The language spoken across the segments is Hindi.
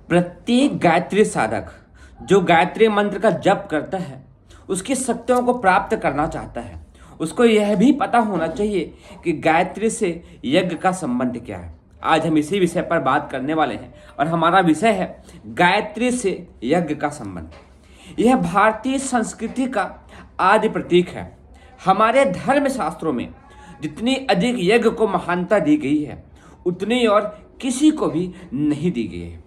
प्रत्येक गायत्री साधक जो गायत्री मंत्र का जप करता है उसकी शक्तियों को प्राप्त करना चाहता है। उसको यह भी पता होना चाहिए कि गायत्री से यज्ञ का संबंध क्या है। आज हम इसी विषय पर बात करने वाले हैं और हमारा विषय है गायत्री से यज्ञ का संबंध। यह भारतीय संस्कृति का आदि प्रतीक है। हमारे धर्म शास्त्रों में जितनी अधिक यज्ञ को महानता दी गई है उतनी और किसी को भी नहीं दी गई है।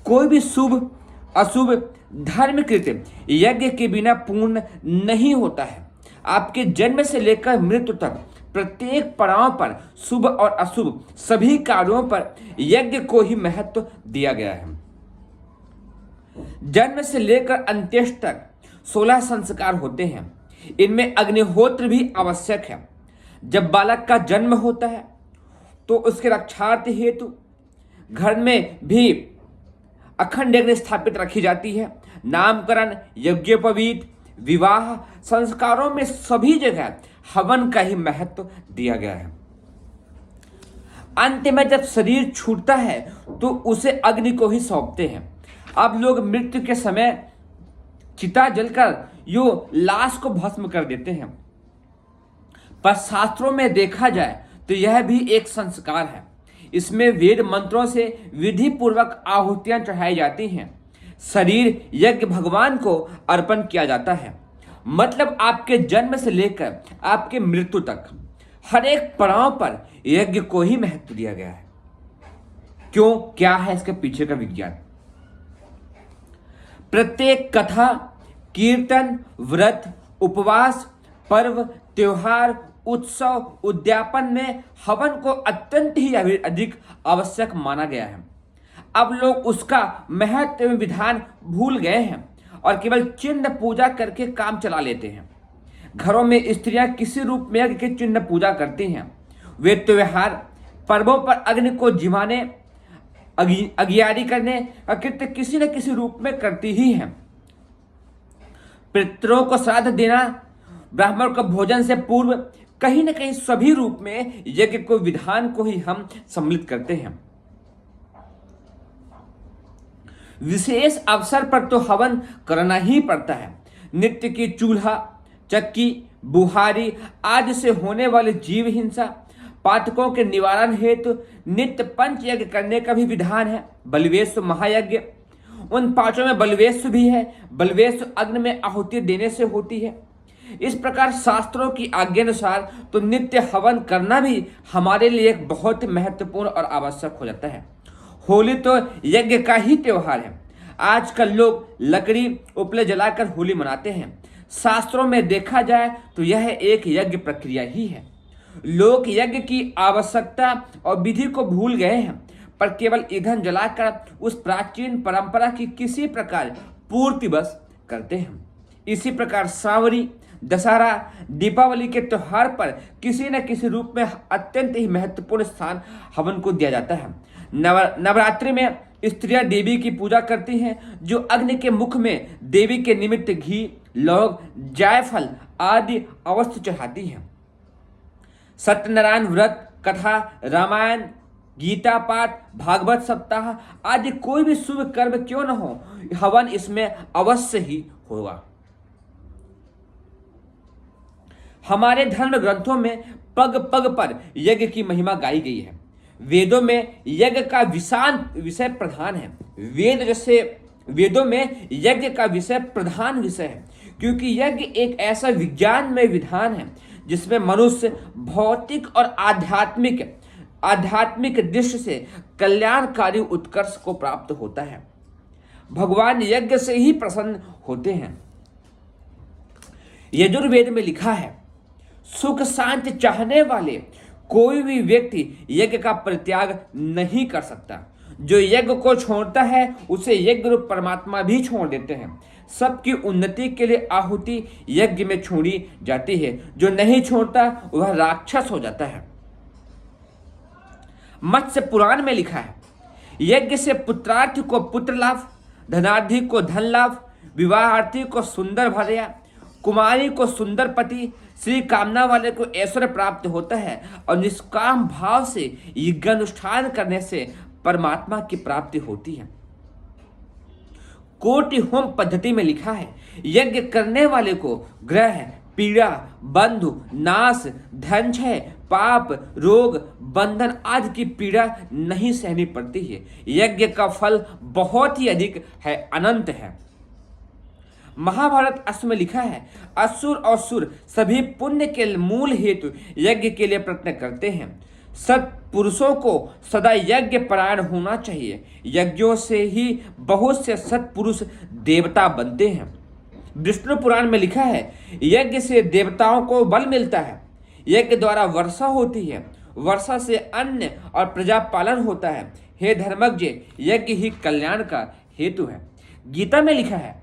कोई भी शुभ अशुभ धर्म कृत्य यज्ञ के बिना पूर्ण नहीं होता है। आपके जन्म से लेकर मृत्यु तक प्रत्येक पड़ाव पर शुभ और अशुभ सभी कार्यों पर यज्ञ को ही महत्व दिया गया है। जन्म से लेकर अंत्येष्ट तक 16 संस्कार होते हैं। इनमें अग्निहोत्र भी आवश्यक है। जब बालक का जन्म होता है तो उसके रक्षार्थ हेतु घर में भी अखंड यज्ञ स्थापित रखी जाती है। नामकरण, यज्ञोपवीत, विवाह संस्कारों में सभी जगह हवन का ही महत्व दिया गया है। अंत में जब शरीर छूटता है तो उसे अग्नि को ही सौंपते हैं। अब लोग मृत्यु के समय चिता जलकर यो लाश को भस्म कर देते हैं, पर शास्त्रों में देखा जाए तो यह भी एक संस्कार है। इसमें वेद मंत्रों से विधि पूर्वक आहुतियां चढ़ाई जाती हैं। शरीर यज्ञ भगवान को अर्पण किया जाता है। मतलब आपके जन्म से लेकर आपके मृत्यु तक हर एक पड़ाव पर यज्ञ को ही महत्व दिया गया है। क्यों, क्या है इसके पीछे का विज्ञान? प्रत्येक कथा, कीर्तन, व्रत, उपवास, पर्व, त्योहार, उत्सव, उद्यापन में हवन को अत्यंत ही अधिक आवश्यक माना गया है। अब लोग उसका महत्व एवं विधान भूल गए हैं और केवल चिन्ह पूजा करके काम चला लेते हैं। घरों में स्त्रियां किसी रूप में यज्ञ की चिन्ह पूजा करती हैं। वे त्योहार पर्वों पर अग्नि को जिमाने, अगियारी करने का कृत्य किसी न किसी रूप में करती ही हैं। पितरों को श्राद्ध देना, ब्राह्मण को भोजन से पूर्व कहीं न कहीं सभी रूप में यज्ञ को विधान को ही हम सम्मिलित करते हैं। विशेष अवसर पर तो हवन करना ही पड़ता है। नित्य की चूल्हा, चक्की, बुहारी आदि से होने वाली जीव हिंसा, पातकों के निवारण हेतु नित्य पंच यज्ञ करने का भी विधान है। बलिवेश्व महायज्ञ, उन पांचों में बलिवेश्व भी है। बलिवेश्व अग्नि में आहुति देने से होती है। इस प्रकार शास्त्रों की आज्ञा अनुसार तो नित्य हवन करना भी हमारे लिए एक बहुत महत्वपूर्ण और आवश्यक हो जाता है। होली तो यज्ञ का ही त्योहार है। आजकल लोग लकड़ी उपले जलाकर होली मनाते हैं। शास्त्रों में देखा जाए तो यह एक यज्ञ प्रक्रिया ही है। लोग यज्ञ की आवश्यकता और विधि को भूल गए हैं, पर केवल ईंधन जलाकर उस प्राचीन परंपरा की किसी प्रकार पूर्ति बस करते हैं। इसी प्रकार सांवरी, दशहरा, दीपावली के त्योहार पर किसी न किसी रूप में अत्यंत ही महत्वपूर्ण स्थान हवन को दिया जाता है। नवरात्रि में स्त्रियां देवी की पूजा करती हैं, जो अग्नि के मुख में देवी के निमित्त घी, लौंग, जायफल आदि अवश्य चढ़ाती हैं। सत्यनारायण व्रत, कथा, रामायण, गीता पाठ, भागवत सप्ताह आदि कोई भी शुभ कर्म क्यों न हो, हवन इसमें अवश्य ही होगा। हमारे धर्म ग्रंथों में पग पग पर यज्ञ की महिमा गाई गई है। वेदों में यज्ञ का विशाल विषय प्रधान है। वेदों में यज्ञ का विषय प्रधान विषय है, क्योंकि यज्ञ एक ऐसा विज्ञानमय विधान है जिसमें मनुष्य भौतिक और आध्यात्मिक दृष्टि से कल्याणकारी उत्कर्ष को प्राप्त होता है। भगवान यज्ञ से ही प्रसन्न होते हैं। यजुर्वेद में लिखा है, सुख शांति चाहने वाले कोई भी व्यक्ति यज्ञ का परित्याग नहीं कर सकता। जो यज्ञ को छोड़ता है उसे यज्ञ रूप परमात्मा भी छोड़ देते हैं। सबकी उन्नति के लिए आहुति यज्ञ में छोड़ी जाती है। जो नहीं छोड़ता वह राक्षस हो जाता है। मत्स्य पुराण में लिखा है, यज्ञ से पुत्रार्थी को पुत्र लाभ, धनार्थी को धन लाभ, विवाहार्थी को सुंदर भार्या, कुमारी को सुंदर पति, श्री कामना वाले को ऐश्वर्य प्राप्त होता है और निष्काम भाव से यज्ञानुष्ठान करने से परमात्मा की प्राप्ति होती है। कोटि होम पद्धति में लिखा है, यज्ञ करने वाले को ग्रह, पीड़ा, बंधु, नाश, धन क्षय, पाप, रोग, बंधन आदि की पीड़ा नहीं सहनी पड़ती है। यज्ञ का फल बहुत ही अधिक है, अनंत है। महाभारत अश्व में लिखा है, असुर और सुर सभी पुण्य के मूल हेतु यज्ञ के लिए प्रयत्न करते हैं। सत्पुरुषों को सदा यज्ञ परायण होना चाहिए। यज्ञों से ही बहुत से सत्पुरुष देवता बनते हैं। विष्णु पुराण में लिखा है, यज्ञ से देवताओं को बल मिलता है। यज्ञ द्वारा वर्षा होती है, वर्षा से अन्न और प्रजा पालन होता है। हे धर्मज्ञ, यज्ञ ही कल्याण का हेतु है। गीता में लिखा है,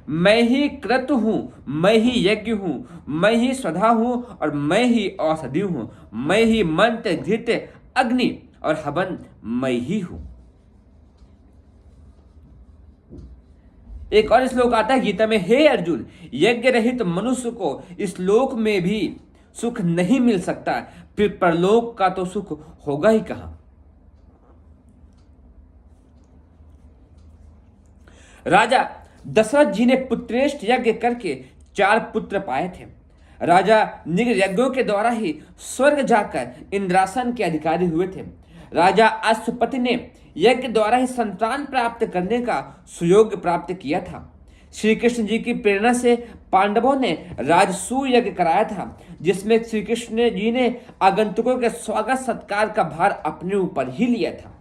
मैं ही क्रतु हूँ, मैं ही यज्ञ हूँ, मैं ही स्वधा हूँ और मैं ही औषधि हूँ, मैं ही मंत्र, घृत, अग्नि और हवन मैं ही हूँ। एक और श्लोक आता है गीता में, हे अर्जुन, यज्ञ रहित मनुष्य को इस लोक में भी सुख नहीं मिल सकता, फिर परलोक का तो सुख होगा ही कहां। राजा दशरथ जी ने पुत्रेष्ठ यज्ञ करके 4 पुत्र पाए थे। राजा निग्र यज्ञों के द्वारा ही स्वर्ग जाकर इंद्रासन के अधिकारी हुए थे। राजा अश्वपति ने यज्ञ द्वारा ही संतान प्राप्त करने का सुयोग प्राप्त किया था। श्री कृष्ण जी की प्रेरणा से पांडवों ने राजसूय यज्ञ कराया था, जिसमें श्री कृष्ण जी ने आगंतुकों के स्वागत सत्कार का भार अपने ऊपर ही लिया था।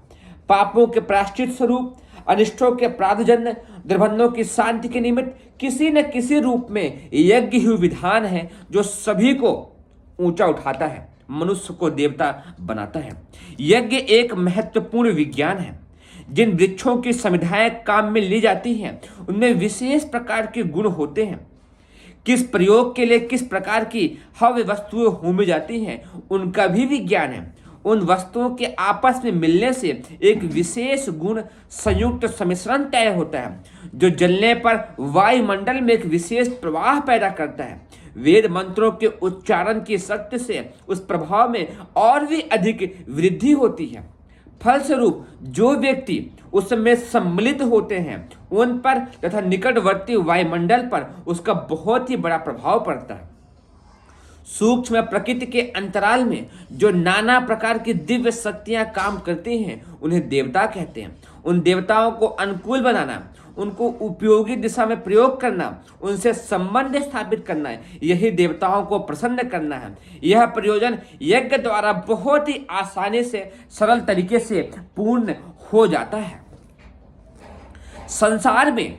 पापों के प्रायश्चित स्वरूप, अनिष्टों के प्रार्थजन्य, दुर्बंधों की शांति के निमित्त किसी न किसी रूप में यज्ञ ही विधान है जो सभी को ऊंचा उठाता है, मनुष्य को देवता बनाता है। यज्ञ एक महत्वपूर्ण विज्ञान है। जिन वृक्षों की समिधाएं काम में ली जाती हैं, उनमें विशेष प्रकार के गुण होते हैं। किस प्रयोग के लिए किस प्रकार की हव्य वस्तुएं होमी जाती हैं, उनका भी विज्ञान है। उन वस्तुओं के आपस में मिलने से एक विशेष गुण संयुक्त सम्मिश्रण तय होता है, जो जलने पर वायुमंडल में एक विशेष प्रवाह पैदा करता है। वेद मंत्रों के उच्चारण की शक्ति से उस प्रभाव में और भी अधिक वृद्धि होती है। फलस्वरूप जो व्यक्ति उसमें सम्मिलित होते हैं, उन पर तथा निकटवर्ती वायुमंडल पर उसका बहुत ही बड़ा प्रभाव पड़ता है। सूक्ष्म प्रकृति के अंतराल में जो नाना प्रकार की दिव्य शक्तियां काम करती हैं, उन्हें देवता कहते हैं। उन देवताओं को अनुकूल बनाना, उनको उपयोगी दिशा में प्रयोग करना, उनसे संबंध स्थापित करना, यही देवताओं को प्रसन्न करना है। यह प्रयोजन यज्ञ द्वारा बहुत ही आसानी से, सरल तरीके से पूर्ण हो जाता है। संसार में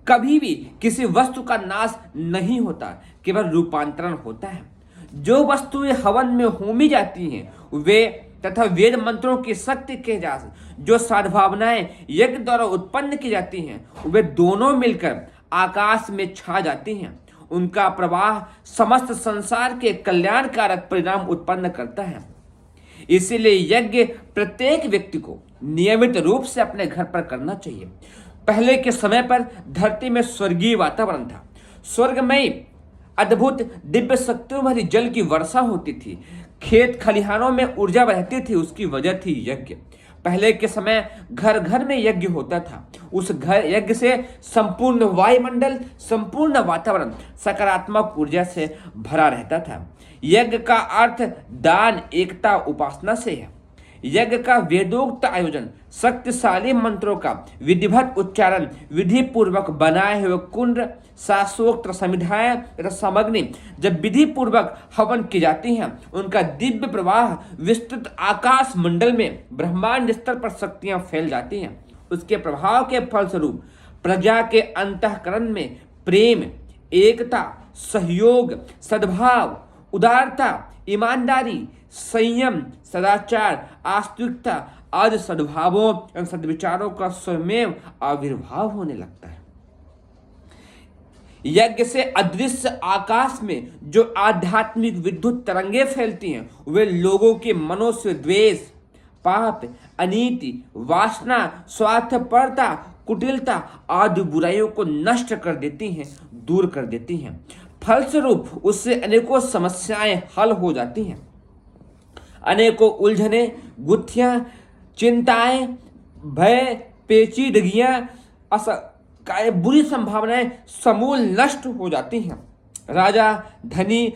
कभी भी किसी वस्तु का नाश नहीं होता, केवल रूपांतरण होता है। जो वस्तुएं हवन में होमी जाती हैं, वे तथा वेद मंत्रों की शक्ति के जास जो सद्भावनाएं यज्ञ द्वारा उत्पन्न की जाती हैं, वे दोनों मिलकर आकाश में छा जाती हैं। उनका प्रवाह समस्त संसार के कल्याणकारक परिणाम उत्पन्न करता है। इसीलिए यज्ञ प्रत्येक व्यक्ति को नियमित रूप से अपने घर पर करना चाहिए। पहले के समय पर धरती में स्वर्गीय वातावरण था। स्वर्ग में अद्भुत दिव्य शक्तियों भरी जल की वर्षा होती थी। खेत खलिहानों में ऊर्जा बहती थी, उसकी वजह थी यज्ञ। पहले के समय घर घर में यज्ञ होता था। उस घर यज्ञ से संपूर्ण वायुमंडल, संपूर्ण वातावरण सकारात्मक ऊर्जा से भरा रहता था। यज्ञ का अर्थ दान, एकता, उपासना से है। यज्ञ का वेदोक्त आयोजन, शक्तिशाली मंत्रों का विधिवत उच्चारण, विधि पूर्वक बनाए हुए कुंड, शास्त्रोक्त समिधाएं तथा सामग्री जब विधि पूर्वक हवन की जाती हैं, उनका दिव्य प्रवाह विस्तृत आकाश मंडल में ब्रह्मांड स्तर पर शक्तियां फैल जाती हैं। उसके प्रभाव के फलस्वरूप प्रजा के अंतःकरण में प्रेम, एकता, सहयोग, सद्भाव, उदारता, ईमानदारी, संयम, सदाचार, आस्तिकता आदि सद्भावों एवं सद्विचारों का स्वयं आविर्भाव होने लगता है। यज्ञ से अदृश्य आकाश में जो आध्यात्मिक विद्युत तरंगे फैलती हैं, वे लोगों के मनों से द्वेष, पाप, अनीति, वासना, स्वार्थपरता, कुटिलता आदि बुराइयों को नष्ट कर देती हैं, दूर कर देती हैं। फलस्वरूप उससे अनेकों समस्याएं हल हो जाती हैं। अनेकों उलझने, गुत्थियां, चिंताएं, भय, पेचीदगियां बुरी संभावनाएं समूल नष्ट हो जाती हैं। राजा, धनी,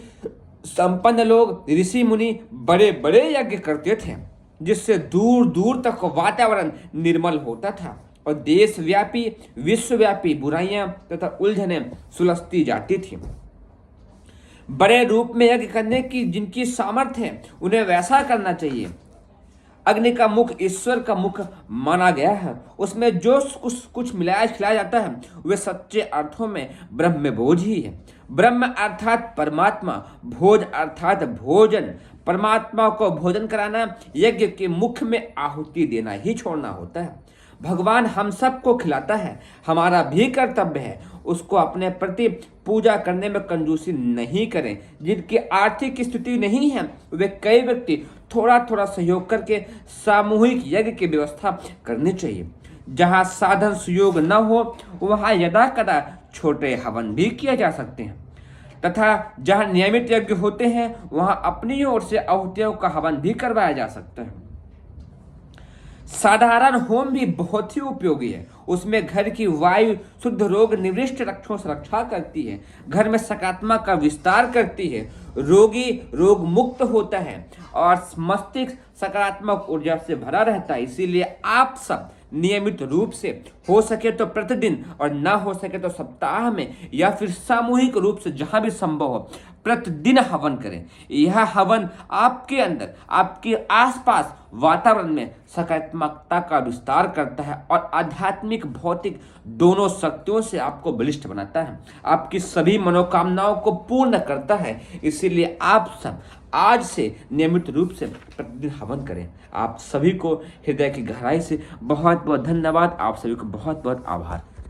संपन्न लोग, ऋषि मुनि बड़े बड़े यज्ञ करते थे, जिससे दूर दूर तक वातावरण निर्मल होता था और देशव्यापी विश्वव्यापी बुराइयां तथा उलझनें सुलझती जाती थी। बड़े रूप में यज्ञ करने की जिनकी सामर्थ्य है उन्हें वैसा करना चाहिए। अग्नि का मुख ईश्वर का मुख माना गया है। उसमें जो कुछ मिलाया खिलाया जाता है वे सच्चे अर्थों में ब्रह्म भोज ही है। ब्रह्म अर्थात परमात्मा, भोज अर्थात भोजन। परमात्मा को भोजन कराना, यज्ञ के मुख में आहुति देना ही छोड़ना होता है। भगवान हम सबको खिलाता है, हमारा भी कर्तव्य है उसको अपने प्रति पूजा करने में कंजूसी नहीं करें। जिनकी आर्थिक स्थिति नहीं है वे कई व्यक्ति थोड़ा थोड़ा सहयोग करके सामूहिक यज्ञ की व्यवस्था करनी चाहिए। जहाँ साधन सुयोग न हो वहाँ यदा कदा छोटे हवन भी किए जा सकते हैं तथा जहाँ नियमित यज्ञ होते हैं वहाँ अपनी ओर से आहुतियों का हवन भी करवाया जा सकता है। साधारण होम भी बहुत ही उपयोगी है। उसमें घर की वायु शुद्ध रोग निवृत्त रक्षों से रक्षा करती है, घर में सकारात्मक का विस्तार करती है, रोगी रोग मुक्त होता है और मस्तिष्क सकारात्मक ऊर्जा से भरा रहता है। इसीलिए आप सब नियमित रूप से हो सके तो प्रतिदिन और ना हो सके तो सप्ताह में या फिर सामूहिक रूप से जहां भी संभव हो प्रतिदिन हवन करें। यह हवन आपके अंदर आपके आसपास वातावरण में सकारात्मकता का विस्तार करता है और आध्यात्मिक भौतिक दोनों शक्तियों से आपको बलिष्ठ बनाता है, आपकी सभी मनोकामनाओं को पूर्ण करता है। इसीलिए आप सब आज से नियमित रूप से प्रतिदिन हवन करें। आप सभी को हृदय की गहराई से बहुत बहुत धन्यवाद। आप सभी को बहुत बहुत आभार।